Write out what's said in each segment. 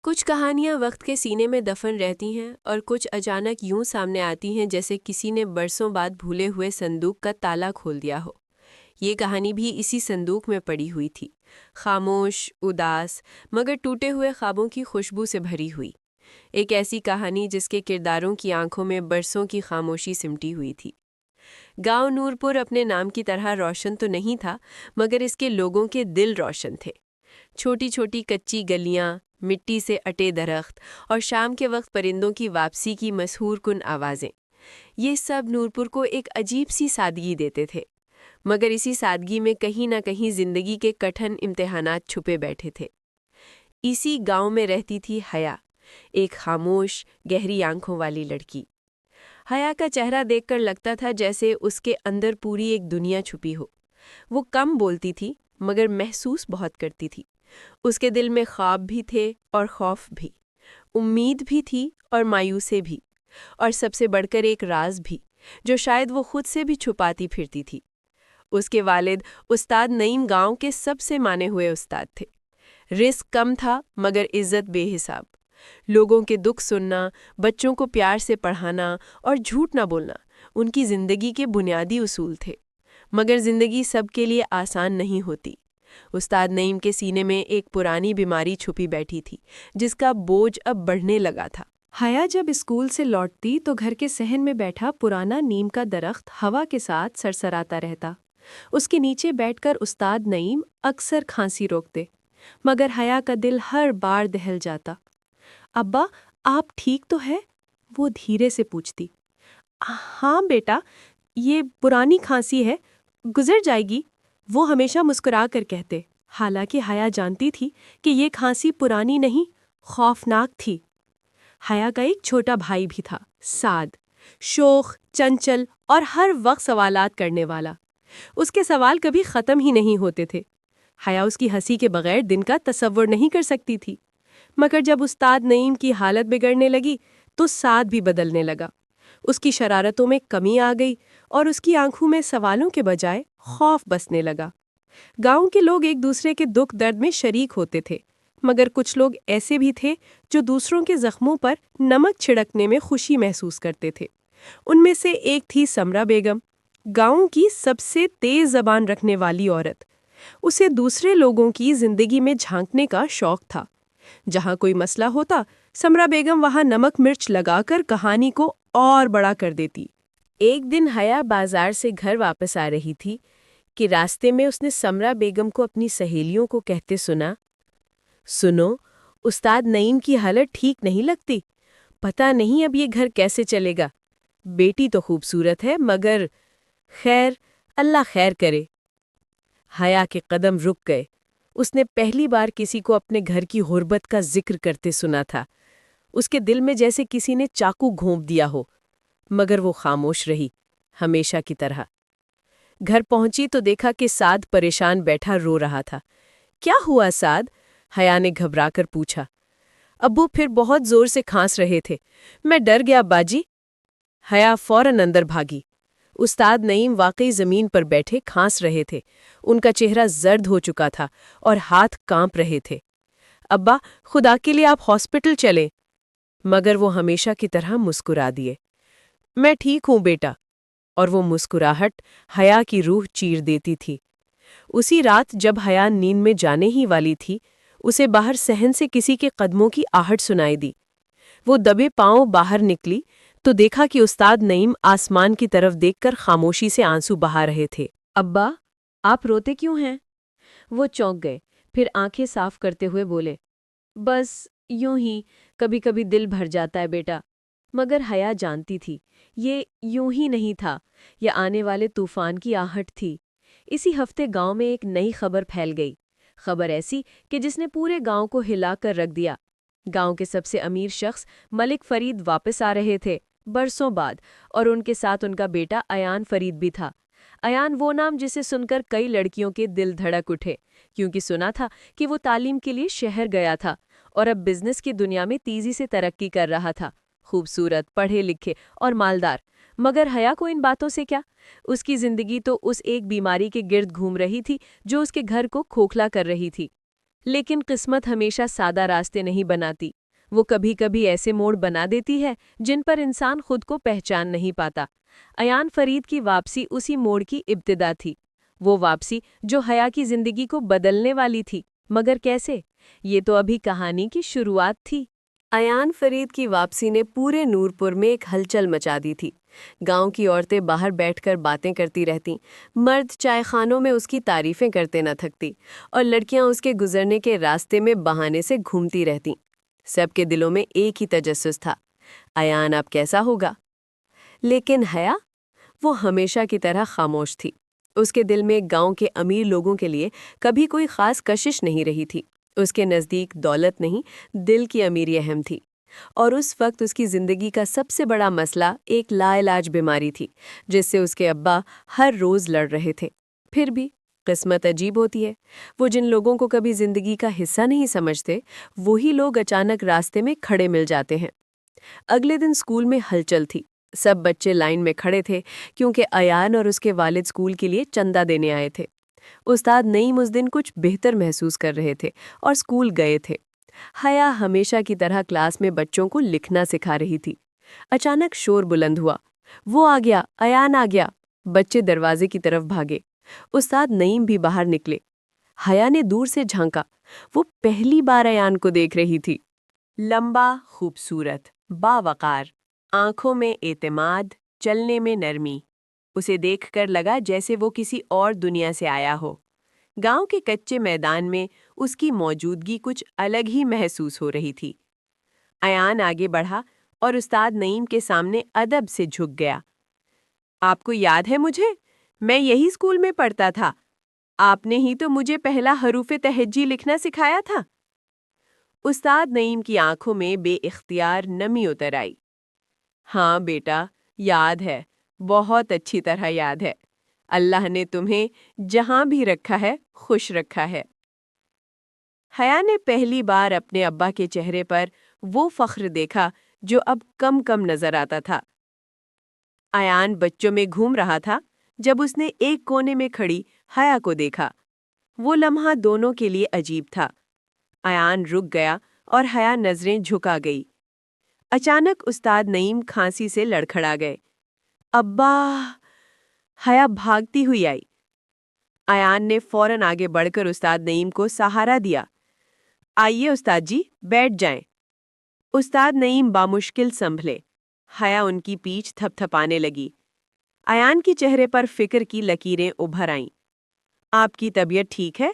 کچھ کہانیاں وقت کے سینے میں دفن رہتی ہیں اور کچھ اچانک یوں سامنے آتی ہیں جیسے کسی نے برسوں بعد بھولے ہوئے صندوق کا تالا کھول دیا ہو۔ یہ کہانی بھی اسی صندوق میں پڑی ہوئی تھی، خاموش، اداس، مگر ٹوٹے ہوئے خوابوں کی خوشبو سے بھری ہوئی۔ ایک ایسی کہانی جس کے کرداروں کی آنکھوں میں برسوں کی خاموشی سمٹی ہوئی تھی۔ گاؤں نورپور اپنے نام کی طرح روشن تو نہیں تھا، مگر اس کے لوگوں کے دل روشن تھے۔ چھوٹی چھوٹی کچی گلیاں، مٹی سے اٹے درخت اور شام کے وقت پرندوں کی واپسی کی مسحور کن آوازیں، یہ سب نورپور کو ایک عجیب سی سادگی دیتے تھے۔ مگر اسی سادگی میں کہیں نہ کہیں زندگی کے کٹھن امتحانات چھپے بیٹھے تھے۔ اسی گاؤں میں رہتی تھی حیا، ایک خاموش، گہری آنکھوں والی لڑکی۔ حیا کا چہرہ دیکھ کر لگتا تھا جیسے اس کے اندر پوری ایک دنیا چھپی ہو۔ وہ کم بولتی تھی مگر محسوس بہت کرتی تھی۔ اس کے دل میں خواب بھی تھے اور خوف بھی، امید بھی تھی اور مایوسی بھی، اور سب سے بڑھ کر ایک راز بھی جو شاید وہ خود سے بھی چھپاتی پھرتی تھی۔ اس کے والد استاد نعیم گاؤں کے سب سے مانے ہوئے استاد تھے۔ رزق کم تھا مگر عزت بے حساب۔ لوگوں کے دکھ سننا، بچوں کو پیار سے پڑھانا اور جھوٹ نہ بولنا ان کی زندگی کے بنیادی اصول تھے۔ مگر زندگی سب کے لیے آسان نہیں ہوتی۔ استاد نعیم کے سینے میں ایک پرانی بیماری چھپی بیٹھی تھی جس کا بوجھ اب بڑھنے لگا تھا۔ حیا جب اسکول سے لوٹتی تو گھر کے صحن میں بیٹھا پرانا نیم کا درخت ہوا کے ساتھ سرسراتا رہتا۔ اس کے نیچے بیٹھ کر استاد نعیم اکثر کھانسی روکتے، مگر حیا کا دل ہر بار دہل جاتا۔ ابا، آپ ٹھیک تو ہے؟ وہ دھیرے سے پوچھتی۔ ہاں بیٹا، یہ پرانی کھانسی ہے، گزر جائے گی، وہ ہمیشہ مسکرا کر کہتے۔ حالانکہ حیا جانتی تھی کہ یہ کھانسی پرانی نہیں، خوفناک تھی۔ حیا کا ایک چھوٹا بھائی بھی تھا، سعد، شوخ، چنچل اور ہر وقت سوالات کرنے والا۔ اس کے سوال کبھی ختم ہی نہیں ہوتے تھے۔ حیا اس کی ہنسی کے بغیر دن کا تصور نہیں کر سکتی تھی۔ مگر جب استاد نعیم کی حالت بگڑنے لگی تو سعد بھی بدلنے لگا۔ اس کی شرارتوں میں کمی آ گئی اور اس کی آنکھوں میں سوالوں کے بجائے خوف بسنے لگا۔ گاؤں کے لوگ ایک دوسرے کے دکھ درد میں شریک ہوتے تھے، مگر کچھ لوگ ایسے بھی تھے جو دوسروں کے زخموں پر نمک چھڑکنے میں خوشی محسوس کرتے تھے۔ ان میں سے ایک تھی سمرا بیگم، گاؤں کی سب سے تیز زبان رکھنے والی عورت۔ اسے دوسرے لوگوں کی زندگی میں جھانکنے کا شوق تھا۔ جہاں کوئی مسئلہ ہوتا، سمرا بیگم وہاں نمک مرچ لگا کر کہانی کو اور بڑا کر دیتی۔ ایک دن حیا بازار سے گھر واپس آ رہی تھی کہ راستے میں اس نے سمرا بیگم کو اپنی سہیلیوں کو کہتے سنا، سنو، استاد نعیم کی حالت ٹھیک نہیں لگتی، پتہ نہیں اب یہ گھر کیسے چلے گا۔ بیٹی تو خوبصورت ہے مگر خیر، اللہ خیر کرے۔ حیا کے قدم رک گئے۔ اس نے پہلی بار کسی کو اپنے گھر کی غربت کا ذکر کرتے سنا تھا۔ اس کے دل میں جیسے کسی نے چاقو گھونپ دیا ہو، مگر وہ خاموش رہی، ہمیشہ کی طرح۔ گھر پہنچی تو دیکھا کہ سعد پریشان بیٹھا رو رہا تھا۔ کیا ہوا سعد؟ حیا نے گھبرا کر پوچھا۔ ابو پھر بہت زور سے کھانس رہے تھے، میں ڈر گیا باجی۔ حیا فوراً اندر بھاگی۔ استاد نعیم واقعی زمین پر بیٹھے کھانس رہے تھے۔ ان کا چہرہ زرد ہو چکا تھا اور ہاتھ کانپ رہے تھے۔ ابا، خدا کے لیے آپ ہاسپٹل چلیں۔ مگر وہ ہمیشہ کی طرح مسکرا دیے۔ میں ٹھیک ہوں بیٹا، اور وہ مسکراہٹ حیا کی روح چیر دیتی تھی۔ اسی رات جب حیا نیند میں جانے ہی والی تھی، اسے باہر صحن سے کسی کے قدموں کی آہٹ سنائی دی۔ وہ دبے پاؤں باہر نکلی تو دیکھا کہ استاد نعیم آسمان کی طرف دیکھ کر خاموشی سے آنسو بہا رہے تھے۔ ابا، آپ روتے کیوں ہیں؟ وہ چونک گئے، پھر آنکھیں صاف کرتے ہوئے بولے، بس یوں ہی کبھی کبھی دل بھر جاتا ہے بیٹا۔ مگر حیا جانتی تھی یہ یوں ہی نہیں تھا، یہ آنے والے طوفان کی آہٹ تھی۔ اسی ہفتے گاؤں میں ایک نئی خبر پھیل گئی، خبر ایسی کہ جس نے پورے گاؤں کو ہلا کر رکھ دیا۔ گاؤں کے سب سے امیر شخص ملک فرید واپس آ رہے تھے برسوں بعد، اور ان کے ساتھ ان کا بیٹا ایان فرید بھی تھا۔ ایان وہ نام جسے سن کر کئی لڑکیوں کے دل دھڑک اٹھے، کیونکہ سنا تھا کہ وہ تعلیم کے لیے شہر گیا تھا اور اب بزنس کی دنیا میں تیزی سے ترقی کر رہا تھا، خوبصورت، پڑھے لکھے اور مالدار۔ مگر حیا کو ان باتوں سے کیا؟ اس کی زندگی تو اس ایک بیماری کے گرد گھوم رہی تھی جو اس کے گھر کو کھوکھلا کر رہی تھی۔ لیکن قسمت ہمیشہ سادہ راستے نہیں بناتی، وہ کبھی کبھی ایسے موڑ بنا دیتی ہے جن پر انسان خود کو پہچان نہیں پاتا۔ ایان فرید کی واپسی اسی موڑ کی ابتدا تھی، وہ واپسی جو حیا کی زندگی کو بدلنے والی تھی، مگر کیسے؟ یہ تو ابھی کہانی کی شروعات تھی۔ ایان فرید کی واپسی نے پورے نورپور میں ایک ہلچل مچا دی تھی۔ گاؤں کی عورتیں باہر بیٹھ کر باتیں کرتی رہتیں، مرد چائے خانوں میں اس کی تعریفیں کرتے نہ تھکتی، اور لڑکیاں اس کے گزرنے کے راستے میں بہانے سے گھومتی رہتیں۔ سب کے دلوں میں ایک ہی تجسس تھا، ایان اب کیسا ہوگا؟ لیکن حیا، وہ ہمیشہ کی طرح خاموش تھی۔ اس کے دل میں گاؤں کے امیر لوگوں کے لیے کبھی کوئی خاص کشش نہیں رہی تھی۔ اس کے نزدیک دولت نہیں، دل کی امیری اہم تھی، اور اس وقت اس کی زندگی کا سب سے بڑا مسئلہ ایک لا علاج بیماری تھی جس سے اس کے ابا ہر روز لڑ رہے تھے۔ پھر بھی قسمت عجیب ہوتی ہے، وہ جن لوگوں کو کبھی زندگی کا حصہ نہیں سمجھتے، وہی لوگ اچانک راستے میں کھڑے مل جاتے ہیں۔ اگلے دن اسکول میں ہلچل تھی، سب بچے لائن میں کھڑے تھے کیونکہ ایان اور اس کے والد اسکول کے لیے چندہ دینے آئے تھے۔ استاد نعیم اس دن کچھ بہتر محسوس کر رہے تھے اور اسکول گئے تھے۔ حیا ہمیشہ کی طرح کلاس میں بچوں کو لکھنا سکھا رہی تھی۔ اچانک شور بلند ہوا، وہ آ گیا، ایان آ گیا۔ بچے دروازے کی طرف بھاگے، استاد نعیم بھی باہر نکلے۔ حیا نے دور سے جھانکا، وہ پہلی بار ایان کو دیکھ رہی تھی۔ لمبا، خوبصورت، باوقار، آنکھوں میں اعتماد، چلنے میں نرمی۔ اسے دیکھ کر لگا جیسے وہ کسی اور دنیا سے آیا ہو۔ گاؤں کے کچے میدان میں اس کی موجودگی کچھ الگ ہی محسوس ہو رہی تھی۔ ایان آگے بڑھا اور استاد نعیم کے سامنے ادب سے جھک گیا۔ آپ کو یاد ہے مجھے؟ میں یہی اسکول میں پڑھتا تھا۔ آپ نے ہی تو مجھے پہلا حروف تہجی لکھنا سکھایا تھا۔ استاد نعیم کی آنکھوں میں بے اختیار نمی اتر آئی۔ ہاں بیٹا، یاد ہے، بہت اچھی طرح یاد ہے۔ اللہ نے تمہیں جہاں بھی رکھا ہے خوش رکھا ہے۔ حیا نے پہلی بار اپنے ابا کے چہرے پر وہ فخر دیکھا جو اب کم کم نظر آتا تھا۔ ایان بچوں میں گھوم رہا تھا جب اس نے ایک کونے میں کھڑی حیا کو دیکھا۔ وہ لمحہ دونوں کے لیے عجیب تھا۔ ایان رک گیا اور حیا نظریں جھکا گئی۔ اچانک استاد نعیم کھانسی سے لڑکھڑا گئے۔ ابا! حیا بھاگتی ہوئی آئی۔ ایان نے فوراً آگے بڑھ کر استاد نعیم کو سہارا دیا۔ آئیے استاد جی، بیٹھ جائیں۔ استاد نعیم بامشکل سنبھلے۔ حیا ان کی پیٹھ تھپ تھپانے لگی۔ ایان کے چہرے پر فکر کی لکیریں ابھر آئیں۔ آپ کی طبیعت ٹھیک ہے؟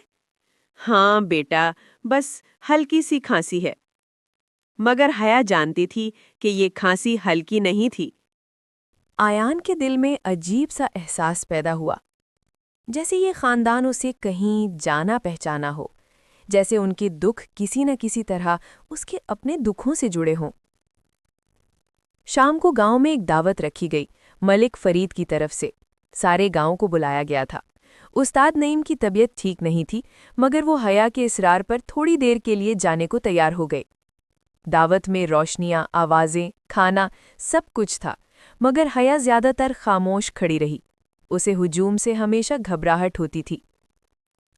ہاں بیٹا، بس ہلکی سی کھانسی ہے۔ مگر حیا جانتی تھی کہ یہ کھانسی ہلکی نہیں تھی۔ ایان کے دل میں عجیب سا احساس پیدا ہوا، جیسے یہ خاندان اسے کہیں جانا پہچانا ہو، جیسے ان کے دکھ کسی نہ کسی طرح اس کے اپنے دکھوں سے جڑے ہوں۔ شام کو گاؤں میں ایک دعوت رکھی گئی، ملک فرید کی طرف سے۔ سارے گاؤں کو بلایا گیا تھا۔ استاد نعیم کی طبیعت ٹھیک نہیں تھی، مگر وہ حیا کے اصرار پر تھوڑی دیر کے لیے جانے کو تیار ہو گئے۔ دعوت میں روشنیاں، آوازیں، کھانا، سب کچھ تھا، مگر حیا زیادہ تر خاموش کھڑی رہی۔ اسے ہجوم سے ہمیشہ گھبراہٹ ہوتی تھی۔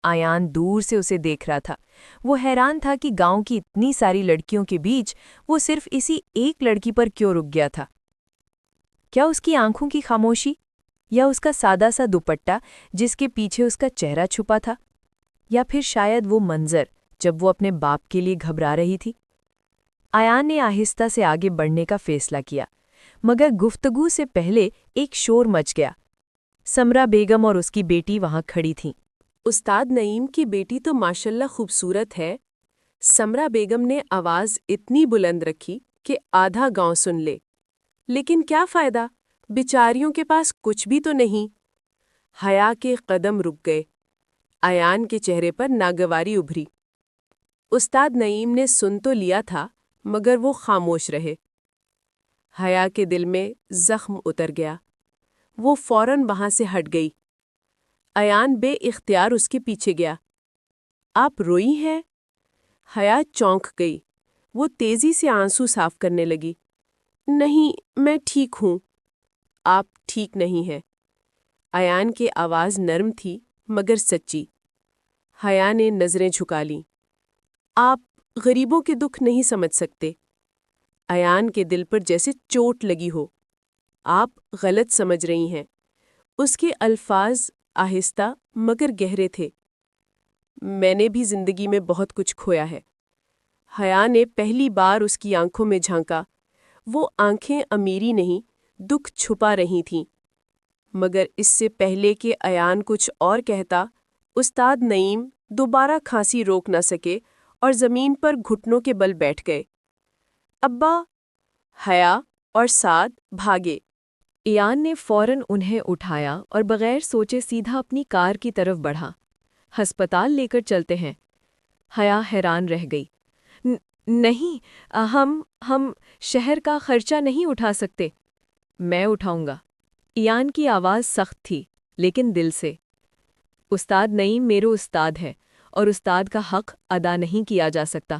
ایان دور سے اسے دیکھ رہا تھا۔ وہ حیران تھا کہ گاؤں کی اتنی ساری لڑکیوں کے بیچ وہ صرف اسی ایک لڑکی پر کیوں رک گیا تھا۔ کیا اس کی آنکھوں کی خاموشی، یا اس کا سادہ سا دوپٹہ جس کے پیچھے اس کا چہرہ چھپا تھا، یا پھر شاید وہ منظر جب وہ اپنے باپ کے لیے گھبرا رہی تھی؟ ایان نے آہستہ سے آگے بڑھنے کا فیصلہ کیا، مگر گفتگو سے پہلے ایک شور مچ گیا۔ سمرا بیگم اور اس کی بیٹی وہاں کھڑی تھیں۔ استاد نعیم کی بیٹی تو ماشاءاللہ خوبصورت ہے، سمرا بیگم نے آواز اتنی بلند رکھی کہ آدھا گاؤں سن لے۔ لیکن کیا فائدہ، بیچاریوں کے پاس کچھ بھی تو نہیں۔ حیا کے قدم رک گئے، ایان کے چہرے پر ناگواری ابھری۔ استاد نعیم نے سن تو لیا تھا، مگر وہ خاموش رہے۔ حیا کے دل میں زخم اتر گیا، وہ فوراً وہاں سے ہٹ گئی۔ ایان بے اختیار اس کے پیچھے گیا۔ آپ روئی ہیں؟ حیا چونک گئی، وہ تیزی سے آنسو صاف کرنے لگی۔ نہیں، میں ٹھیک ہوں۔ آپ ٹھیک نہیں ہیں۔ ایان کی آواز نرم تھی مگر سچی۔ حیا نے نظریں جھکا لیں۔ آپ غریبوں کے دکھ نہیں سمجھ سکتے۔ ایان کے دل پر جیسے چوٹ لگی ہو۔ آپ غلط سمجھ رہی ہیں۔ اس کے الفاظ آہستہ مگر گہرے تھے۔ میں نے بھی زندگی میں بہت کچھ کھویا ہے۔ حیا نے پہلی بار اس کی آنکھوں میں جھانکا۔ وہ آنکھیں امیری نہیں، دکھ چھپا رہی تھیں۔ مگر اس سے پہلے کہ ایان کچھ اور کہتا، استاد نعیم دوبارہ کھانسی روک نہ سکے اور زمین پر گھٹنوں کے بل بیٹھ گئے۔ ابا! حیا اور سعد بھاگے۔ ایان نے فوراً انہیں اٹھایا اور بغیر سوچے سیدھا اپنی کار کی طرف بڑھا۔ ہسپتال لے کر چلتے ہیں۔ حیا حیران رہ گئی۔ نہیں، ہم شہر کا خرچہ نہیں اٹھا سکتے۔ میں اٹھاؤں گا۔ ایان کی آواز سخت تھی، لیکن دل سے۔ استاد نعیم میرے استاد ہے اور استاد کا حق ادا نہیں کیا جا سکتا۔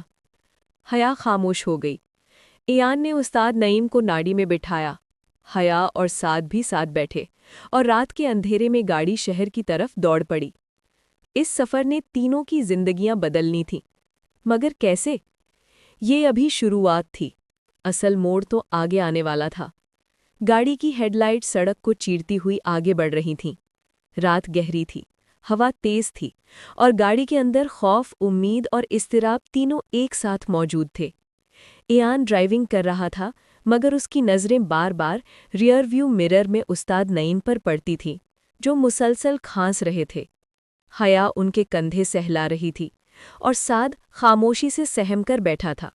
حیا خاموش ہو گئی۔ ایان نے استاد نعیم کو ناڑی میں بٹھایا۔ حیا اور سعد بھی ساتھ بیٹھے اور رات کے اندھیرے میں گاڑی شہر کی طرف دوڑ پڑی۔ اس سفر نے تینوں کی زندگیاں بدلنی تھیں، مگر کیسے؟ یہ ابھی شروعات تھی، اصل موڑ تو آگے آنے والا تھا۔ گاڑی کی ہیڈ لائٹ سڑک کو چیرتی ہوئی آگے بڑھ رہی تھیں۔ رات گہری تھی، ہوا تیز تھی، اور گاڑی کے اندر خوف، امید اور اضطراب تینوں ایک ساتھ موجود تھے۔ ایان ڈرائیونگ کر رہا تھا، مگر اس کی نظریں بار بار ریئر ویو مرر میں استاد نعیم پر پڑتی تھیں، جو مسلسل کھانس رہے تھے۔ حیا ان کے کندھے سہلا رہی تھی، اور سعد خاموشی سے سہم کر بیٹھا تھا۔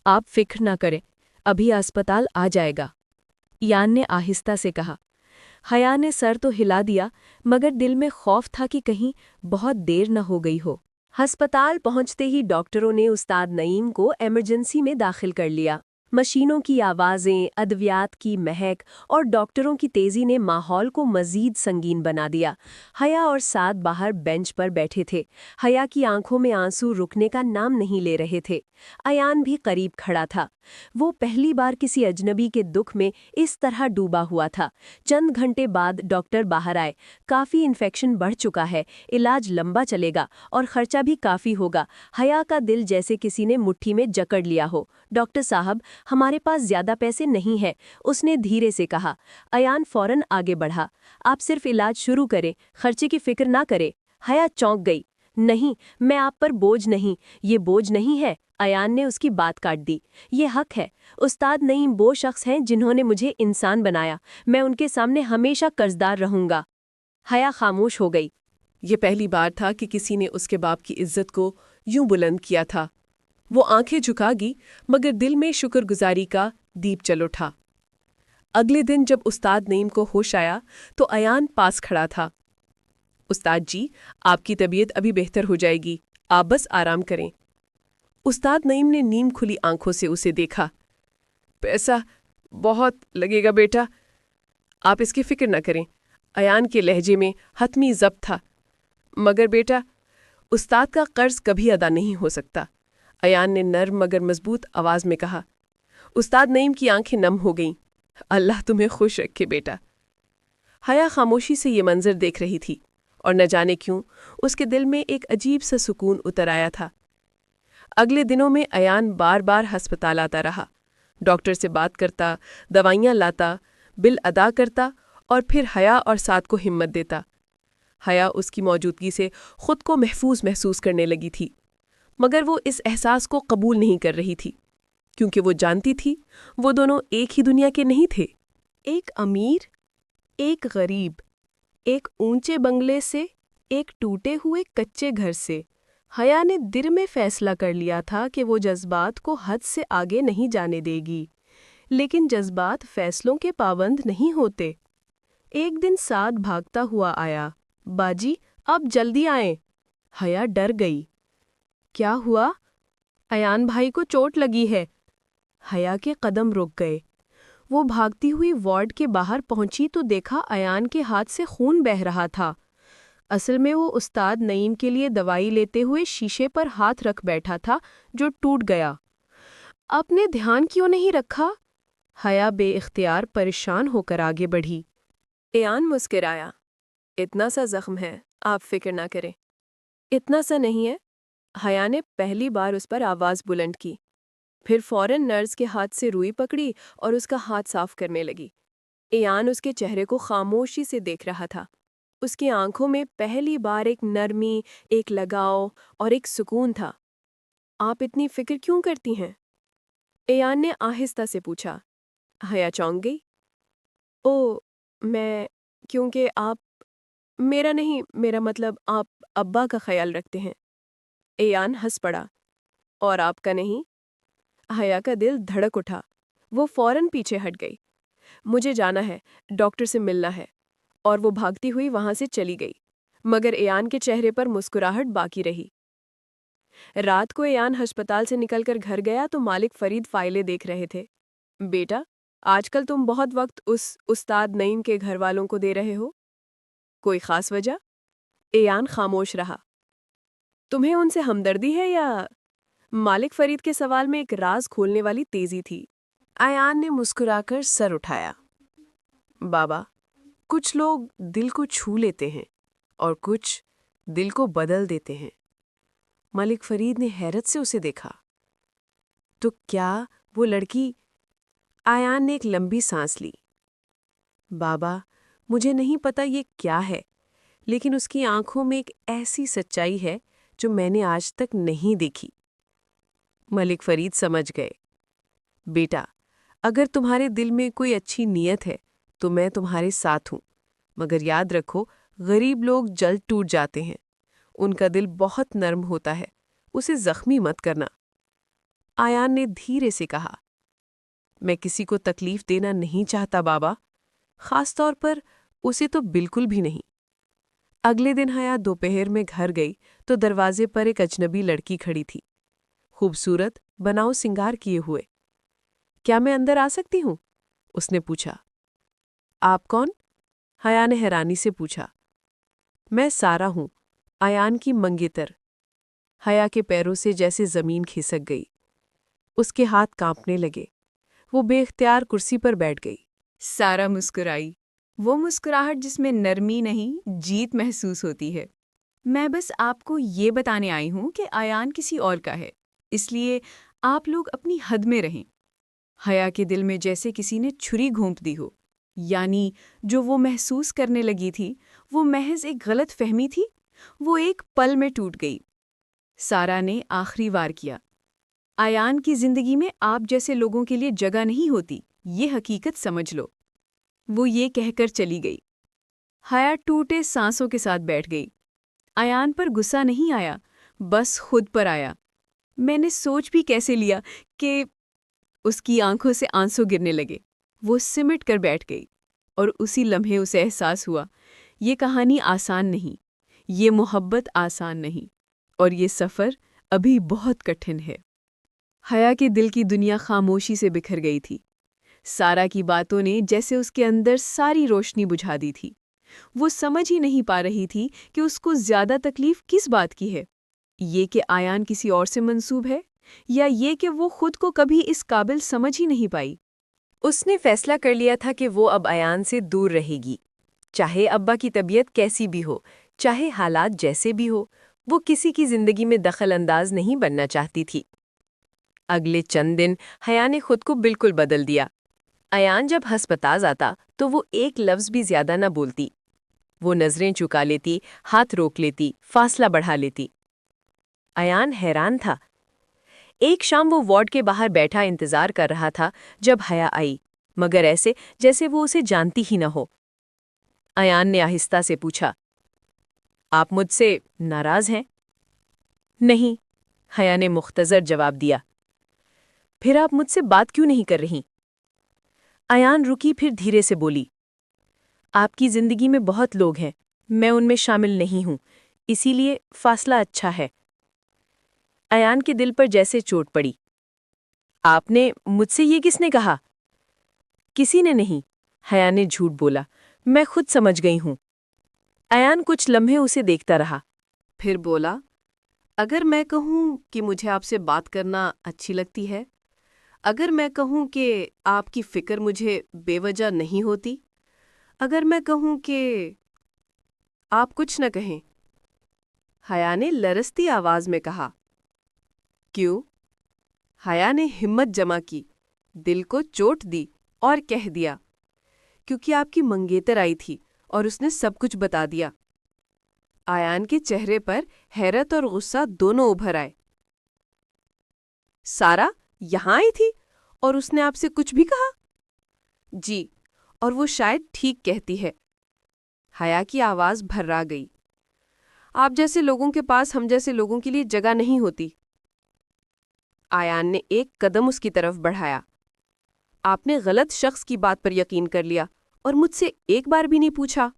آپ فکر نہ کریں، ابھی اسپتال آ جائے گا، ایان نے آہستہ سے کہا۔ حیا نے سر تو ہلا دیا، مگر دل میں خوف تھا کہ کہیں بہت دیر نہ ہو گئی ہو۔ ہسپتال پہنچتے ہی ڈاکٹروں نے استاد نعیم کو ایمرجنسی میں داخل کر لیا۔ مشینوں کی آوازیں، ادویات کی مہک اور ڈاکٹروں کی تیزی نے ماحول کو مزید سنگین بنا دیا۔ حیا اور سعد باہر بینچ پر بیٹھے تھے۔ حیا کی آنکھوں میں آنسو رکنے کا نام نہیں لے رہے تھے۔ ایان بھی قریب کھڑا تھا۔ وہ پہلی بار کسی اجنبی کے دکھ میں اس طرح ڈوبا ہوا تھا۔ چند گھنٹے بعد ڈاکٹر باہر آئے۔ کافی انفیکشن بڑھ چکا ہے، علاج لمبا چلے گا اور خرچہ بھی کافی ہوگا۔ حیا کا دل جیسے کسی نے مٹھی میں جکڑ لیا ہو۔ ڈاکٹر صاحب، ہمارے پاس زیادہ پیسے نہیں ہیں، اس نے دھیرے سے کہا۔ ایان فوراً آگے بڑھا۔ آپ صرف علاج شروع کریں، خرچے کی فکر نہ کریں۔ حیا چونک گئی۔ نہیں، میں آپ پر بوجھ نہیں، یہ بوجھ نہیں ہے، ایان نے اس کی بات کاٹ دی۔ یہ حق ہے۔ استاد نعیم وہ شخص ہیں جنہوں نے مجھے انسان بنایا۔ میں ان کے سامنے ہمیشہ قرضدار رہوں گا۔ حیا خاموش ہو گئی۔ یہ پہلی بار تھا کہ کسی نے اس کے باپ کی عزت کو یوں بلند کیا تھا۔ وہ آنکھیں جھکا گی، مگر دل میں شکر گزاری کا دیپ چل اٹھا۔ اگلے دن جب استاد نعیم کو ہوش آیا تو ایان پاس کھڑا تھا۔ استاد جی، آپ کی طبیعت ابھی بہتر ہو جائے گی، آپ بس آرام کریں۔ استاد نعیم نے نیم کھلی آنکھوں سے اسے دیکھا۔ پیسہ بہت لگے گا بیٹا، آپ اس کی فکر نہ کریں۔ ایان کے لہجے میں حتمی ضبط تھا۔ مگر بیٹا، استاد کا قرض کبھی ادا نہیں ہو سکتا، ایان نے نرم مگر مضبوط آواز میں کہا۔ استاد نعیم کی آنکھیں نم ہو گئیں۔ اللہ تمہیں خوش رکھے بیٹا۔ حیا خاموشی سے یہ منظر دیکھ رہی تھی، اور نہ جانے کیوں اس کے دل میں ایک عجیب سا سکون اتر آیا تھا۔ اگلے دنوں میں ایان بار بار ہسپتال آتا رہا، ڈاکٹر سے بات کرتا، دوائیاں لاتا، بل ادا کرتا اور پھر حیا اور سعد کو ہمت دیتا۔ حیا اس کی موجودگی سے خود کو محفوظ محسوس کرنے لگی تھی، مگر وہ اس احساس کو قبول نہیں کر رہی تھی، کیونکہ وہ جانتی تھی وہ دونوں ایک ہی دنیا کے نہیں تھے۔ ایک امیر، ایک غریب، ایک اونچے بنگلے سے، ایک ٹوٹے ہوئے کچے گھر سے۔ حیا نے دل میں فیصلہ کر لیا تھا کہ وہ جذبات کو حد سے آگے نہیں جانے دے گی، لیکن جذبات فیصلوں کے پابند نہیں ہوتے۔ ایک دن سعد بھاگتا ہوا آیا۔ باجی، آپ جلدی آئیں۔ حیا ڈر گئی۔ کیا ہوا؟ ایان بھائی کو چوٹ لگی ہے۔ حیا کے قدم رک گئے۔ وہ بھاگتی ہوئی وارڈ کے باہر پہنچی تو دیکھا ایان کے ہاتھ سے خون بہہ رہا تھا۔ اصل میں وہ استاد نعیم کے لیے دوائی لیتے ہوئے شیشے پر ہاتھ رکھ بیٹھا تھا جو ٹوٹ گیا۔ آپ نے دھیان کیوں نہیں رکھا؟ حیا بے اختیار پریشان ہو کر آگے بڑھی۔ ایان مسکرایا۔ اتنا سا زخم ہے، آپ فکر نہ کریں۔ اتنا سا نہیں ہے، حیا نے پہلی بار اس پر آواز بلند کی، پھر فوراً نرس کے ہاتھ سے روئی پکڑی اور اس کا ہاتھ صاف کرنے لگی۔ ایان اس کے چہرے کو خاموشی سے دیکھ رہا تھا۔ اس کی آنکھوں میں پہلی بار ایک نرمی، ایک لگاؤ اور ایک سکون تھا۔ آپ اتنی فکر کیوں کرتی ہیں؟ ایان نے آہستہ سے پوچھا۔ حیا چونک گئی۔ او، کیونکہ آپ، میرا نہیں، میرا مطلب آپ ابا کا خیال رکھتے ہیں۔ ایان ہنس پڑا۔ اور آپ کا نہیں؟ حیا کا دل دھڑک اٹھا۔ وہ فوراً پیچھے ہٹ گئی۔ مجھے جانا ہے، ڈاکٹر سے ملنا ہے، اور وہ بھاگتی ہوئی وہاں سے چلی گئی، مگر ایان کے چہرے پر مسکراہٹ باقی رہی۔ رات کو ایان ہسپتال سے نکل کر گھر گیا تو مالک فرید فائلیں دیکھ رہے تھے۔ بیٹا، آج کل تم بہت وقت اس استاد نعیم کے گھر والوں کو دے رہے ہو، کوئی خاص وجہ؟ ایان خاموش رہا۔ تمہیں ان سے ہمدردی ہے یا؟ مالک فرید کے سوال میں ایک راز کھولنے والی تیزی تھی۔ ایان نے مسکرا کر سر اٹھایا۔ بابا، کچھ لوگ دل کو چھو لیتے ہیں اور کچھ دل کو بدل دیتے ہیں۔ ملک فرید نے حیرت سے اسے دیکھا۔ تو کیا وہ لڑکی؟ ایان نے ایک لمبی سانس لی۔ بابا، مجھے نہیں پتا یہ کیا ہے، لیکن اس کی آنکھوں میں ایک ایسی سچائی ہے جو میں نے آج تک نہیں دیکھی۔ ملک فرید سمجھ گئے۔ بیٹا، اگر تمہارے دل میں کوئی اچھی نیت ہے تو میں تمہارے ساتھ ہوں، مگر یاد رکھو، غریب لوگ جلد ٹوٹ جاتے ہیں، ان کا دل بہت نرم ہوتا ہے، اسے زخمی مت کرنا۔ ایان نے دھیرے سے کہا، میں کسی کو تکلیف دینا نہیں چاہتا بابا، خاص طور پر اسے تو بالکل بھی نہیں۔ اگلے دن حیا دوپہر میں گھر گئی تو دروازے پر ایک اجنبی لڑکی کھڑی تھی، خوبصورت، بناؤ سنگار کیے ہوئے۔ کیا میں اندر آ سکتی ہوں؟ اس نے پوچھا۔ آپ کون؟ حیا نے حیرانی سے پوچھا۔ میں سارا ہوں، ایان کی منگیتر۔ حیا کے پیروں سے جیسے زمین کھسک گئی، اس کے ہاتھ کانپنے لگے، وہ بے اختیار کرسی پر بیٹھ گئی۔ سارا مسکرائی، وہ مسکراہٹ جس میں نرمی نہیں، جیت محسوس ہوتی ہے۔ میں بس آپ کو یہ بتانے آئی ہوں کہ ایان کسی اور کا ہے، اس لیے آپ لوگ اپنی حد میں رہیں۔ حیا کے دل میں جیسے کسی نے چھری گھونپ دی ہو، یعنی جو وہ محسوس کرنے لگی تھی وہ محض ایک غلط فہمی تھی، وہ ایک پل میں ٹوٹ گئی۔ سارا نے آخری وار کیا، ایان کی زندگی میں آپ جیسے لوگوں کے لیے جگہ نہیں ہوتی، یہ حقیقت سمجھ لو۔ وہ یہ کہہ کر چلی گئی۔ حیا ٹوٹے سانسوں کے ساتھ بیٹھ گئی۔ ایان پر غصہ نہیں آیا، بس خود پر آیا۔ میں نے سوچ بھی کیسے لیا کہ اس کی آنکھوں سے آنسو گرنے لگے۔ وہ سمٹ کر بیٹھ گئی، اور اسی لمحے اسے احساس ہوا، یہ کہانی آسان نہیں، یہ محبت آسان نہیں، اور یہ سفر ابھی بہت کٹھن ہے۔ حیا کے دل کی دنیا خاموشی سے بکھر گئی تھی۔ سارا کی باتوں نے جیسے اس کے اندر ساری روشنی بجھا دی تھی۔ وہ سمجھ ہی نہیں پا رہی تھی کہ اس کو زیادہ تکلیف کس بات کی ہے، یہ کہ ایان کسی اور سے منسوب ہے، یا یہ کہ وہ خود کو کبھی اس قابل سمجھ ہی نہیں پائی۔ اس نے فیصلہ کر لیا تھا کہ وہ اب ایان سے دور رہے گی، چاہے ابا کی طبیعت کیسی بھی ہو، چاہے حالات جیسے بھی ہو، وہ کسی کی زندگی میں دخل انداز نہیں بننا چاہتی تھی۔ اگلے چند دن حیا نے خود کو بالکل بدل دیا۔ ایان جب ہسپتال آتا تو وہ ایک لفظ بھی زیادہ نہ بولتی۔ وہ نظریں چکا لیتی، ہاتھ روک لیتی، فاصلہ بڑھا لیتی۔ ایان حیران تھا۔ ایک شام وہ وارڈ کے باہر بیٹھا انتظار کر رہا تھا جب حیا آئی، مگر ایسے جیسے وہ اسے جانتی ہی نہ ہو۔ ایان نے آہستہ سے پوچھا، آپ مجھ سے ناراض ہیں؟ نہیں، حیا نے مختصر جواب دیا۔ پھر آپ مجھ سے بات کیوں نہیں کر رہی؟ ایان رکی، پھر دھیرے سے بولی، آپ کی زندگی میں بہت لوگ ہیں، میں ان میں شامل نہیں ہوں، اسی لیے فاصلہ اچھا ہے۔ ایان کے دل پر جیسے چوٹ پڑی۔ آپ نے مجھ سے یہ کس نے کہا؟ کسی نے نہیں، حیا نے جھوٹ بولا، میں خود سمجھ گئی ہوں۔ ایان کچھ لمحے اسے دیکھتا رہا، پھر بولا، اگر میں کہوں کہ مجھے آپ سے بات کرنا اچھی لگتی ہے، اگر میں کہوں کہ آپ کی فکر مجھے بے وجہ نہیں ہوتی، اگر میں کہوں کہ آپ کچھ نہ کہیں۔ حیا نے لرزتی آواز میں کہا، کیوں؟ حیا نے ہمت جمع کی، دل کو چوٹ دی اور کہہ دیا، کیونکہ آپ کی منگیتر آئی تھی اور اس نے سب کچھ بتا دیا۔ آیان کے چہرے پر حیرت اور غصہ دونوں ابھر آئے۔ سارا یہاں آئی تھی اور اس نے آپ سے کچھ بھی کہا؟ جی، اور وہ شاید ٹھیک کہتی ہے۔ حیا کی آواز بھرا گئی۔ آپ جیسے لوگوں کے پاس ہم جیسے لوگوں کے لیے جگہ نہیں ہوتی۔ آیان نے ایک قدم اس کی طرف بڑھایا۔ آپ نے غلط شخص کی بات پر یقین کر لیا اور مجھ سے ایک بار بھی نہیں پوچھا۔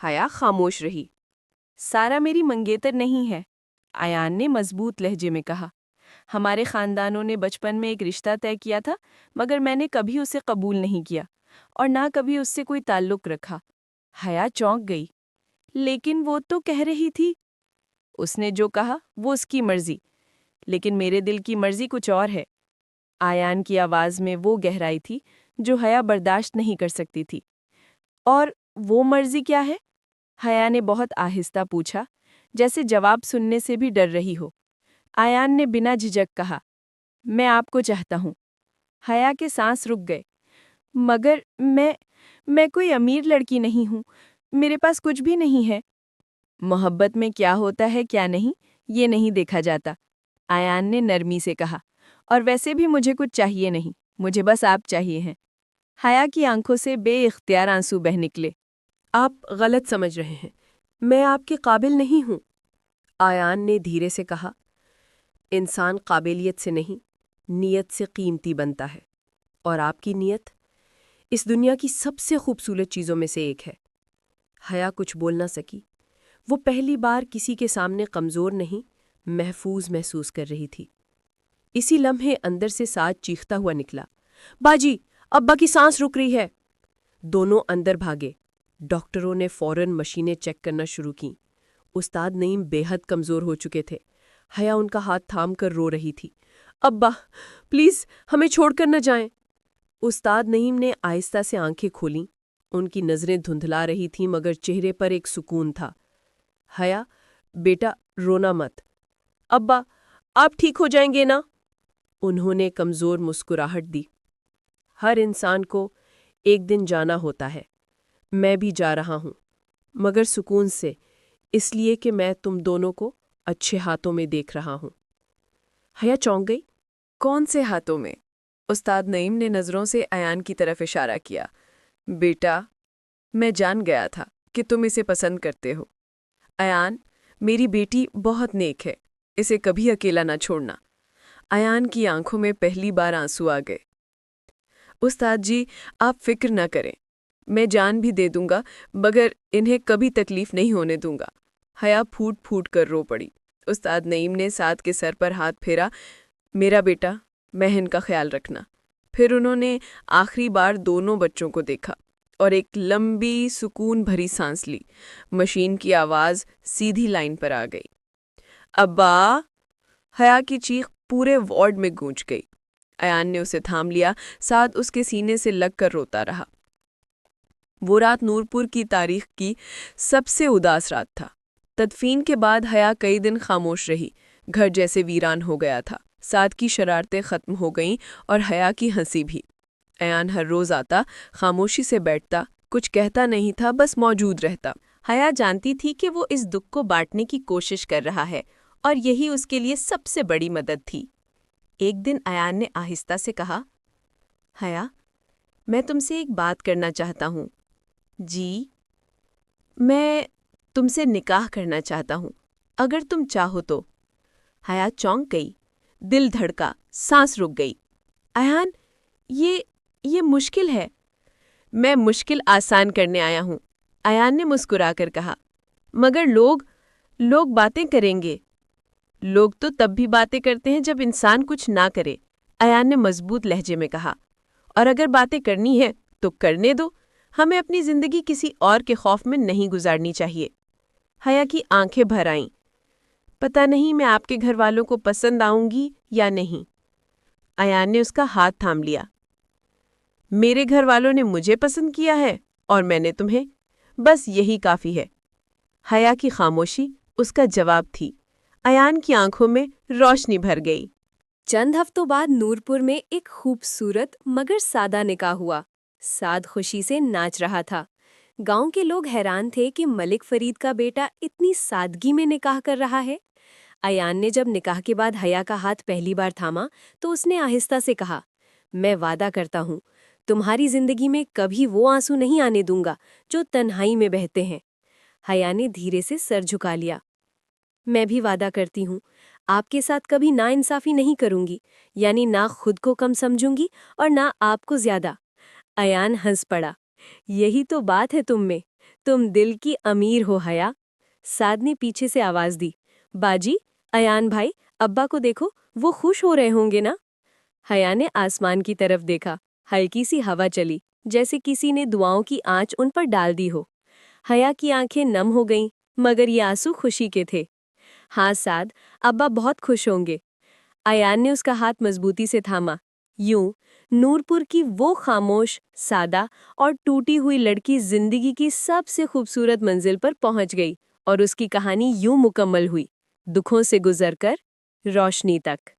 حیا خاموش رہی۔ سارا میری منگیتر نہیں ہے، آیان نے مضبوط لہجے میں کہا۔ ہمارے خاندانوں نے بچپن میں ایک رشتہ طے کیا تھا، مگر میں نے کبھی اسے قبول نہیں کیا اور نہ کبھی اس سے کوئی تعلق رکھا۔ حیا چونک گئی۔ لیکن وہ تو کہہ رہی تھی۔ اس نے جو کہا وہ اس کی مرضی، لیکن میرے دل کی مرضی کچھ اور ہے۔ آیان کی آواز میں وہ گہرائی تھی جو حیا برداشت نہیں کر سکتی تھی۔ اور وہ مرضی کیا ہے؟ حیا نے بہت آہستہ پوچھا، جیسے جواب سننے سے بھی ڈر رہی ہو۔ آیان نے بنا جھجک کہا، میں آپ کو چاہتا ہوں۔ حیا کے سانس رک گئے۔ مگر میں کوئی امیر لڑکی نہیں ہوں، میرے پاس کچھ بھی نہیں ہے۔ محبت میں کیا ہوتا ہے کیا نہیں، یہ نہیں دیکھا جاتا، آیان نے نرمی سے کہا۔ اور ویسے بھی مجھے کچھ چاہیے نہیں، مجھے بس آپ چاہیے ہیں۔ حیا کی آنکھوں سے بے اختیار آنسو بہہ نکلے۔ آپ غلط سمجھ رہے ہیں، میں آپ کے قابل نہیں ہوں، آیان نے دھیرے سے کہا۔ انسان قابلیت سے نہیں، نیت سے قیمتی بنتا ہے، اور آپ کی نیت اس دنیا کی سب سے خوبصورت چیزوں میں سے ایک ہے۔ حیا کچھ بول نہ سکی۔ وہ پہلی بار کسی کے سامنے کمزور نہیں، محفوظ محسوس کر رہی تھی۔ اسی لمحے اندر سے ساج چیختا ہوا نکلا، باجی، ابا کی سانس رک رہی ہے۔ دونوں اندر بھاگے۔ ڈاکٹروں نے فوراً مشینیں چیک کرنا شروع کیں۔ استاد نعیم بے حد کمزور ہو چکے تھے۔ حیا ان کا ہاتھ تھام کر رو رہی تھی، ابا پلیز ہمیں چھوڑ کر نہ جائیں۔ استاد نعیم نے آہستہ سے آنکھیں کھولیں۔ ان کی نظریں دھندلا رہی تھیں مگر چہرے پر ایک سکون تھا۔ حیا، بیٹا رونا مت۔ ابا آپ ٹھیک ہو جائیں گے نا؟ انہوں نے کمزور مسکراہٹ دی۔ ہر انسان کو ایک دن جانا ہوتا ہے، میں بھی جا رہا ہوں، مگر سکون سے، اس لیے کہ میں تم دونوں کو اچھے ہاتھوں میں دیکھ رہا ہوں۔ حیا چونک گئی۔ کون سے ہاتھوں میں؟ استاد نعیم نے نظروں سے ایان کی طرف اشارہ کیا۔ بیٹا، میں جان گیا تھا کہ تم اسے پسند کرتے ہو۔ ایان، میری بیٹی بہت نیک ہے، اسے کبھی اکیلا نہ چھوڑنا۔ ایان کی آنکھوں میں پہلی بار آنسو آ گئے۔ استاد جی، آپ فکر نہ کریں، میں جان بھی دے دوں گا مگر انہیں کبھی تکلیف نہیں ہونے دوں گا۔ حیا پھوٹ پھوٹ کر رو پڑی۔ استاد نعیم نے سعد کے سر پر ہاتھ پھیرا۔ میرا بیٹا، مہن کا خیال رکھنا۔ پھر انہوں نے آخری بار دونوں بچوں کو دیکھا اور ایک لمبی سکون بھری سانس لی۔ مشین کی آواز سیدھی لائن پر آ گئی۔ ابا! حیا کی چیخ پورے وارڈ میں گونج گئی۔ ایان نے اسے تھام لیا۔ سعد اس کے سینے سے لگ کر روتا رہا۔ وہ رات نورپور کی تاریخ کی سب سے اداس رات تھا۔ تدفین کے بعد حیا کئی دن خاموش رہی۔ گھر جیسے ویران ہو گیا تھا۔ سعد کی شرارتیں ختم ہو گئیں اور حیا کی ہنسی بھی۔ ایان ہر روز آتا، خاموشی سے بیٹھتا، کچھ کہتا نہیں تھا، بس موجود رہتا۔ حیا جانتی تھی کہ وہ اس دکھ کو بانٹنے کی کوشش کر رہا ہے اور یہی اس کے لیے سب سے بڑی مدد تھی۔ ایک دن ایان نے آہستہ سے کہا، حیا، میں تم سے ایک بات کرنا چاہتا ہوں۔ جی؟ میں تم سے نکاح کرنا چاہتا ہوں، اگر تم چاہو تو۔ حیا چونک گئی، دل دھڑکا، سانس رک گئی۔ ایان، یہ مشکل ہے۔ میں مشکل آسان کرنے آیا ہوں، ایان نے مسکرا کر کہا۔ مگر لوگ باتیں کریں گے۔ لوگ تو تب بھی باتیں کرتے ہیں جب انسان کچھ نہ کرے، ایان نے مضبوط لہجے میں کہا۔ اور اگر باتیں کرنی ہے تو کرنے دو، ہمیں اپنی زندگی کسی اور کے خوف میں نہیں گزارنی چاہیے۔ حیا کی آنکھیں بھر آئیں۔ پتہ نہیں میں آپ کے گھر والوں کو پسند آؤں گی یا نہیں۔ ایان نے اس کا ہاتھ تھام لیا۔ میرے گھر والوں نے مجھے پسند کیا ہے اور میں نے تمہیں، بس یہی کافی ہے۔ حیا کی خاموشی اس کا جواب تھی۔ ایان کی آنکھوں میں روشنی بھر گئی۔ چند ہفتوں بعد نورپور میں ایک خوبصورت مگر سادہ نکاح ہوا۔ سعد خوشی سے ناچ رہا تھا۔ گاؤں کے لوگ حیران تھے کہ ملک فرید کا بیٹا اتنی سادگی میں نکاح کر رہا ہے۔ ایان نے جب نکاح کے بعد حیا کا ہاتھ پہلی بار تھاما تو اس نے آہستہ سے کہا، میں وعدہ کرتا ہوں تمہاری زندگی میں کبھی وہ آنسو نہیں آنے دوں گا جو تنہائی میں بہتے ہیں۔ حیا نے دھیرے سے سر جھکا لیا۔ میں بھی وعدہ کرتی ہوں آپ کے ساتھ کبھی ناانصافی نہیں کروں گی، یعنی نہ خود کو کم سمجھوں گی اور نہ آپ کو زیادہ۔ ایان ہنس پڑا۔ یہی تو بات ہے تم میں، تم دل کی امیر ہو حیا۔ سعد نے پیچھے سے آواز دی، باجی، ایان بھائی، ابا کو دیکھو، وہ خوش ہو رہے ہوں گے نا؟ حیا نے آسمان کی طرف دیکھا۔ ہلکی سی ہوا چلی، جیسے کسی نے دعاؤں کی آنچ ان پر ڈال دی ہو۔ حیا کی آنکھیں نم ہو گئیں، مگر یہ آنسو خوشی کے تھے۔ ہاں سعد، ابا بہت خوش ہوں گے۔ ایان نے اس کا ہاتھ مضبوطی سے تھاما۔ یوں نورپور کی وہ خاموش، سادہ اور ٹوٹی ہوئی لڑکی زندگی کی سب سے خوبصورت منزل پر پہنچ گئی اور اس کی کہانی یوں مکمل ہوئی، دکھوں سے گزر کر روشنی تک۔